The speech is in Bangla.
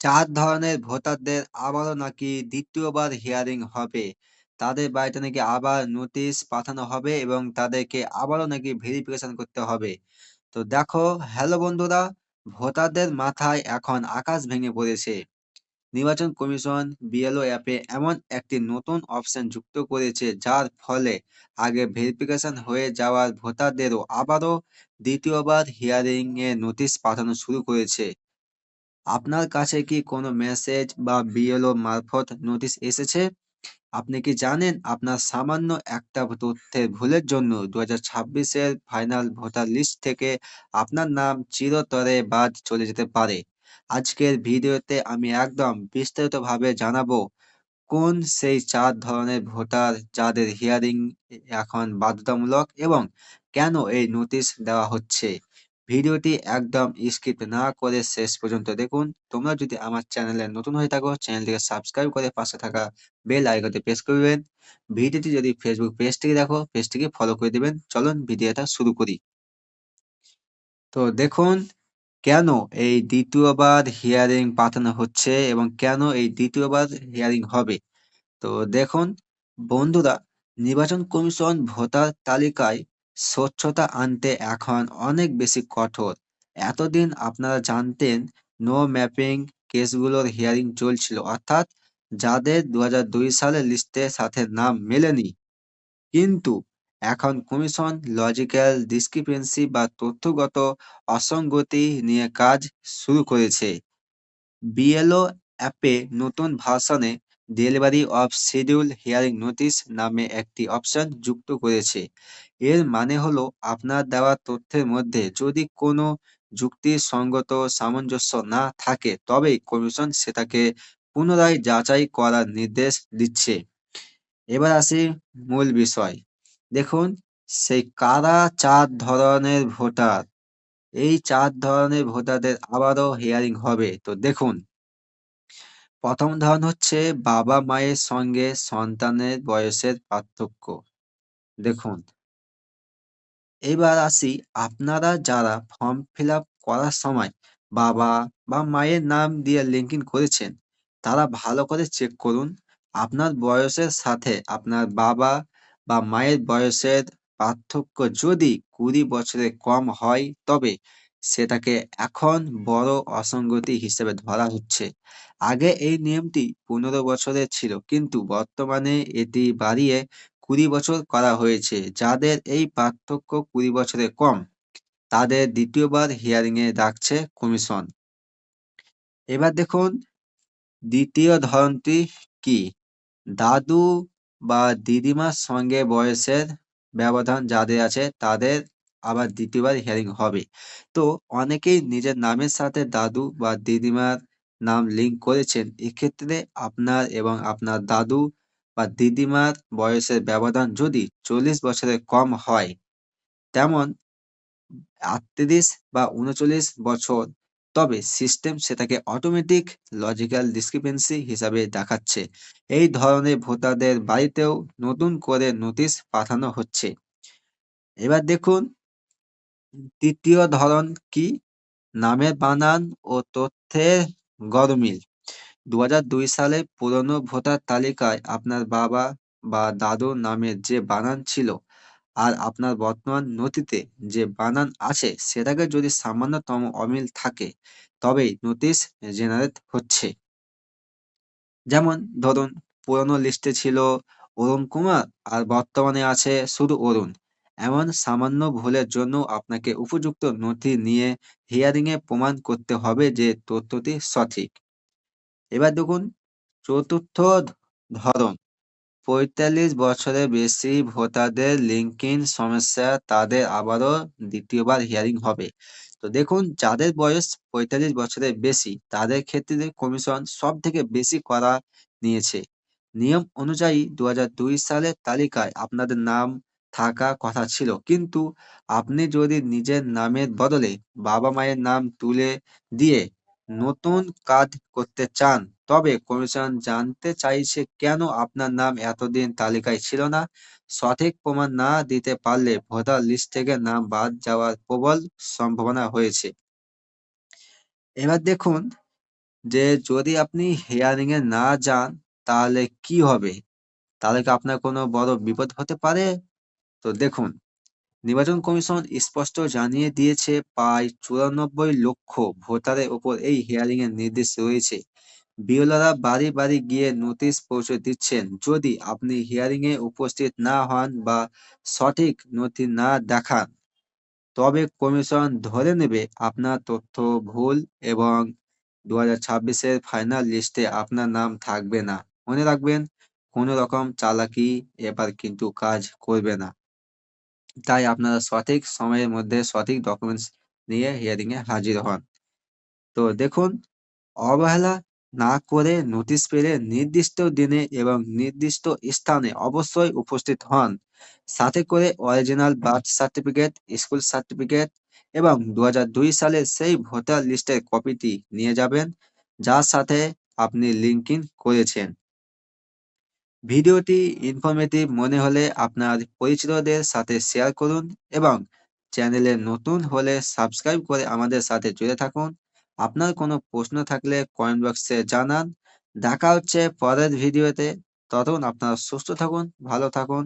চার ধরনের ভোটারদের আবারও নাকি দ্বিতীয়বার হিয়ারিং হবে। তাদের বাড়িতে নাকি আবার নোটিশ পাঠানো হবে এবং তাদেরকে আবারও নাকি ভেরিফিকেশন করতে হবে। তো দেখো, হ্যালো বন্ধুরা, ভোটারদের মাথায় এখন আকাশ ভেঙে পড়েছে। নির্বাচন কমিশন বিএলও অ্যাপে এমন একটি নতুন অপশন যুক্ত করেছে যার ফলে আগে ভেরিফিকেশন হয়ে যাওয়ার ভোটারদেরও আবারও দ্বিতীয়বার হিয়ারিং এ নোটিশ পাঠানো শুরু করেছে। আপনার কাছে কি কোনো মেসেজ বা বিএলও মারফত নোটিশ এসেছে? আপনি কি জানেন আপনার সামান্য একটা তথ্যের ভুলের জন্য 2026-এর ফাইনাল ভোটার লিস্ট থেকে আপনার নাম চিরতরে বাদ চলে যেতে পারে? আজকের ভিডিওতে আমি একদম বিস্তারিতভাবে জানাবো কোন সেই চার ধরনের ভোটার যাদের হিয়ারিং এখন বাধ্যতামূলক এবং কেন এই নোটিশ দেওয়া হচ্ছে। ভিডিওটি একদম স্কিপ না করে শেষ পর্যন্ত দেখুন। তোমরা যদি আমার চ্যানেলে নতুন হয়ে থাকো, চ্যানেলটিকে সাবস্ক্রাইব করে পাশে থাকা বেল আইকনটি প্রেস করবেন। ভিডিওটি যদি ফেসবুক পেজ থেকে দেখো, পেজটিকে ফলো করে দিবেন। চলুন ভিডিওটা শুরু করি। তো দেখুন, কেন এই দ্বিতীয়বার হিয়ারিং পাঠানো হচ্ছে এবং কেন এই দ্বিতীয়বার হিয়ারিং হবে। তো দেখুন বন্ধুরা, নির্বাচন কমিশন ভোটার তালিকায় স্বচ্ছতা আনতে এখন অনেক বেশি কঠোর। এতদিন আপনারা জানতেন নো ম্যাপিং কেসগুলোর হিয়ারিং চলছিল, অর্থাৎ যাদের 2002 সালের লিস্টের সাথে নাম মেলেনি। কিন্তু এখন কমিশন লজিক্যাল ডিসক্রিপেন্সি বা তথ্যগত অসঙ্গতি নিয়ে কাজ শুরু করেছে। বিএলও অ্যাপে নতুন ভার্সনে delivery of schedule hearing notice নামে একটি অপশন যুক্ত করেছে। এর মানে হলো আপনার দেওয়া তথ্যের মধ্যে যদি কোনো যুক্তিসঙ্গত সামঞ্জস্য না থাকে তবেই কমিশন সেটাকে পুনরায় যাচাই করার নির্দেশ দিচ্ছে। এবার আসি মূল বিষয়। দেখুন, সেই কারা চার ধরনের ভোটার। এই চার ধরনের ভোটারদের আবারও হিয়ারিং হবে। তো দেখুন, প্রথম ধরন হচ্ছে বাবা মায়ের সঙ্গে সন্তানের বয়সের পার্থক্য। দেখুন, এবার আসি, আপনারা যারা ফর্ম ফিল আপ করার সময় বাবা বা মায়ের নাম দিয়ে লিঙ্কিং করেছেন, তারা ভালো করে চেক করুন আপনার বয়সের সাথে আপনার বাবা বা মায়ের বয়সের পার্থক্য যদি 20 বছরের কম হয় তবে সেটাকে এখন বড় অসঙ্গতি হিসেবে ধরা হচ্ছে। আগে এই নিয়মটি 15 বছরের ছিল, কিন্তু বর্তমানে এটি বাড়িয়ে 20 বছর করা হয়েছে। যাদের এই পার্থক্য 20 বছরের কম, তাদের দ্বিতীয়বার হিয়ারিং এ ডাকছে কমিশন। এবার দেখুন, দ্বিতীয় ধরনটি কি? দাদু বা দিদিমার সঙ্গে বয়সের ব্যবধান যাদের আছে তাদের আবার দ্বিতীয়বার হিয়ারিং হবে। তো অনেকেই নিজের নামের সাথে দাদু বা দিদিমার নাম লিঙ্ক করেছেন। এক্ষেত্রে আপনার এবং আপনার দাদু বা দিদিমার বয়সের ব্যবধান যদি 40 বছরের কম হয়, তেমন 38 বা 39 বছর, তবে সিস্টেম সেটাকে অটোমেটিক লজিক্যাল ডিসক্রিপেন্সি হিসাবে দেখাচ্ছে। এই ধরনের ভোটারদের বাড়িতেও নতুন করে নোটিশ পাঠানো হচ্ছে। এবার দেখুন, তৃতীয় ধরন কি? নামের বানান ও তথ্যের গরমিল। 2002 সালে পুরনো ভোটার তালিকায় আপনার বাবা বা দাদুর নামের যে বানান ছিল আর আপনার বর্তমান নথিতে যে বানান আছে সেটাকে যদি সামান্যতম অমিল থাকে তবেই নোটিশ জেনারেট হচ্ছে। যেমন ধরুন, পুরনো লিস্টে ছিল অরুণ কুমার আর বর্তমানে আছে শুধু অরুণ। এমন সামান্য ভুলের জন্য আপনাকে উপযুক্ত নথি নিয়ে হিয়ারিং এ প্রমাণ করতে হবে যে তথ্যটি সঠিক। এবার দেখুন, চতুর্থ ধরন, 45 বছরের বেশি ভোটারদের লিঙ্কিং সমস্যা, তাদের আবারও দ্বিতীয়বার হিয়ারিং হবে। তো দেখুন, যাদের বয়স 45 বছরের বেশি তাদের ক্ষেত্রে কমিশন সব থেকে বেশি করা নিয়েছে। নিয়ম অনুযায়ী 2002 সালের তালিকায় আপনাদের নাম থাকা কথা ছিল, কিন্তু আপনি যদি নিজের নামের বদলে বাবা মায়ের নাম তুলে দিয়ে নতুন কাজ করতে চান তবে কমিশন জানতে চাইছে কেন আপনার নাম এতদিন তালিকায় ছিল না। সঠিক প্রমাণ না দিতে পারলে ভোটার লিস্ট থেকে নাম বাদ যাওয়ার প্রবল সম্ভাবনা হয়েছে। এবার দেখুন, যে যদি আপনি হিয়ারিং এ না যান তাহলে কি হবে? তাহলে কি আপনার কোনো বড় বিপদ হতে পারে? তো দেখুন, নির্বাচন কমিশন স্পষ্ট জানিয়ে দিয়েছে প্রায় ৯৪ লক্ষ ভোটারের ওপর এই হিয়ারিং এর নির্দেশ রয়েছে। বিএলওরা বাড়ি বাড়ি গিয়ে নোটিশ পৌঁছে দিচ্ছেন। যদি আপনি হিয়ারিং এ উপস্থিত না হন বা সঠিক নথি না দেখান, তবে কমিশন ধরে নেবে আপনার তথ্য ভুল এবং ২০২৬-এর ফাইনাল লিস্টে আপনার নাম থাকবে না। মনে রাখবেন, কোনো রকম চালাকি এবার কিন্তু কাজ করবে না। তাই আপনারা সঠিক সময়ের মধ্যে সঠিক ডকুমেন্টস নিয়ে হিয়ারিং এ হাজির হন। তো দেখুন, অবহেলা না করে নোটিশ পেলে নির্দিষ্ট দিনে এবং নির্দিষ্ট স্থানে অবশ্যই উপস্থিত হন। সাথে করে original birth certificate, school certificate এবং ২০০২ সালের সেই ভোটার লিস্টের কপিটি নিয়ে যাবেন, যার সাথে আপনি লিংক ইন করেছেন। ভিডিওটি ইনফরমেটিভ মনে হলে আপনার পরিচিতদের সাথে শেয়ার করুন এবং চ্যানেলে নতুন হলে সাবস্ক্রাইব করে আমাদের সাথে জুড়ে থাকুন। আপনার কোনো প্রশ্ন থাকলে কমেন্ট বক্সে জানান। দেখা হচ্ছে পরের ভিডিওতে। ততক্ষণ আপনারা সুস্থ থাকুন, ভালো থাকুন।